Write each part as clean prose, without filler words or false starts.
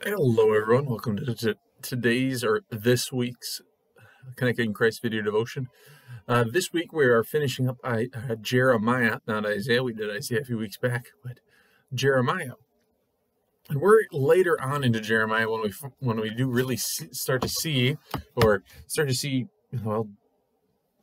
Hello, everyone. Welcome to today's or this week's Connecting Christ video devotion. This week we are finishing up Jeremiah, not Isaiah. We did Isaiah a few weeks back, but Jeremiah. And we're later on into Jeremiah when we do really start to see, well,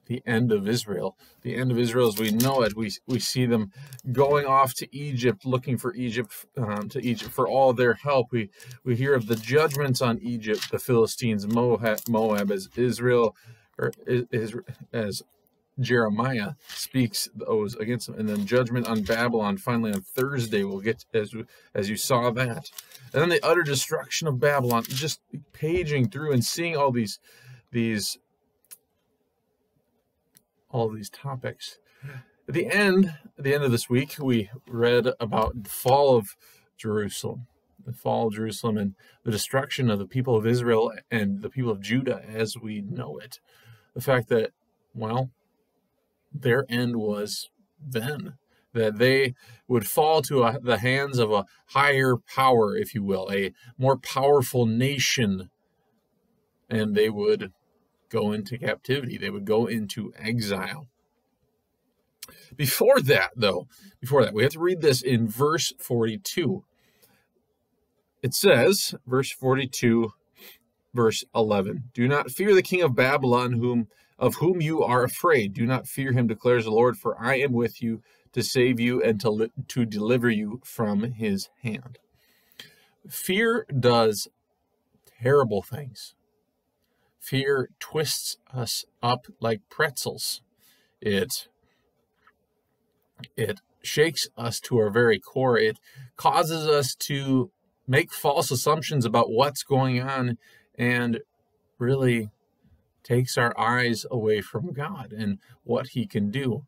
the end of Israel. The end of Israel as we know it. We see them going off to Egypt, looking for Egypt for all their help. We hear of the judgments on Egypt, the Philistines, Moab as Israel, or as Jeremiah speaks those against them, and then judgment on Babylon. Finally, on Thursday, we'll get as you saw that, and then the utter destruction of Babylon. Just paging through and seeing all these topics. At the end of this week, we read about the fall of Jerusalem, and the destruction of the people of Israel and the people of Judah as we know it. The fact that, well, their end was then, that they would fall to the hands of a higher power, if you will, a more powerful nation, and they would go into captivity. They would go into exile. Before that, we have to read this in verse 42. It says, verse 42, verse 11, "Do not fear the king of Babylon, of whom you are afraid. Do not fear him, declares the Lord, for I am with you to save you and to deliver you from his hand." Fear does terrible things. Fear twists us up like pretzels. It shakes us to our very core. It causes us to make false assumptions about what's going on and really takes our eyes away from God and what he can do.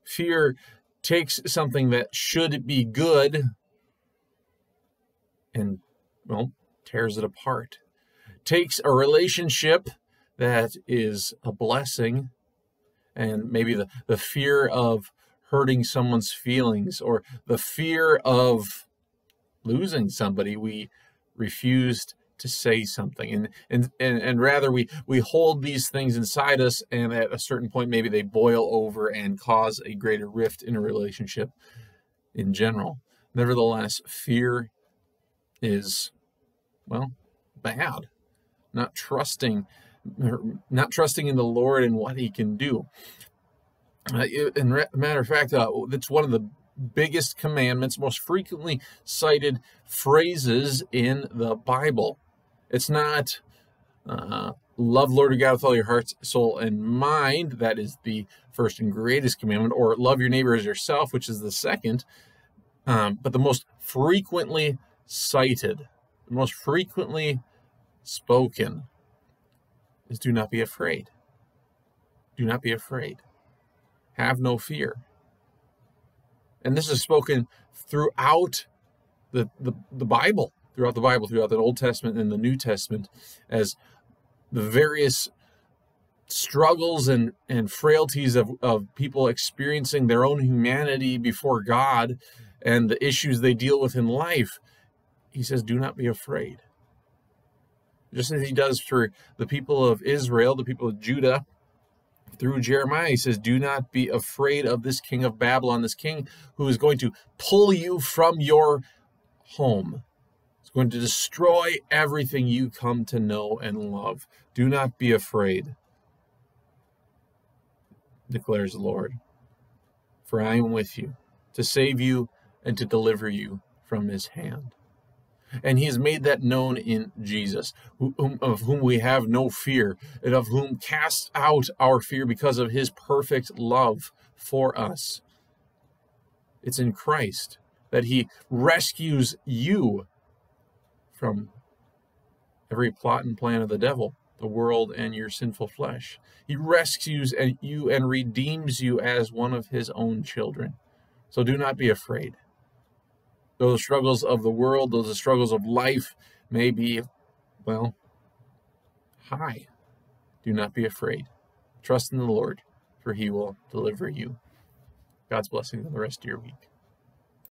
Fear takes something that should be good and, well, tears it apart. Takes a relationship that is a blessing, and maybe the fear of hurting someone's feelings or the fear of losing somebody, we refused to say something, and rather we hold these things inside us, and at a certain point maybe they boil over and cause a greater rift in a relationship in general. Nevertheless, fear is, well, bad. Not trusting in the Lord and what he can do. Matter of fact, that's one of the biggest commandments, most frequently cited phrases in the Bible. It's not love Lord your God with all your heart, soul, and mind. That is the first and greatest commandment, or love your neighbor as yourself, which is the second. But the most frequently cited, the most frequently spoken is do not be afraid. Do not be afraid. Have no fear. And this is spoken throughout the Bible, throughout the Old Testament and the New Testament, as the various struggles and frailties of people experiencing their own humanity before God and the issues they deal with in life. He says, do not be afraid. Just as he does for the people of Israel, the people of Judah, through Jeremiah, he says, do not be afraid of this king of Babylon, this king who is going to pull you from your home. He's going to destroy everything you come to know and love. Do not be afraid, declares the Lord, for I am with you to save you and to deliver you from his hand. And he has made that known in Jesus, of whom we have no fear, and of whom casts out our fear because of his perfect love for us. It's in Christ that he rescues you from every plot and plan of the devil, the world, and your sinful flesh. He rescues you and redeems you as one of his own children. So do not be afraid. Though the struggles of the world, though the struggles of life may be, well, high, do not be afraid. Trust in the Lord, for he will deliver you. God's blessing on the rest of your week.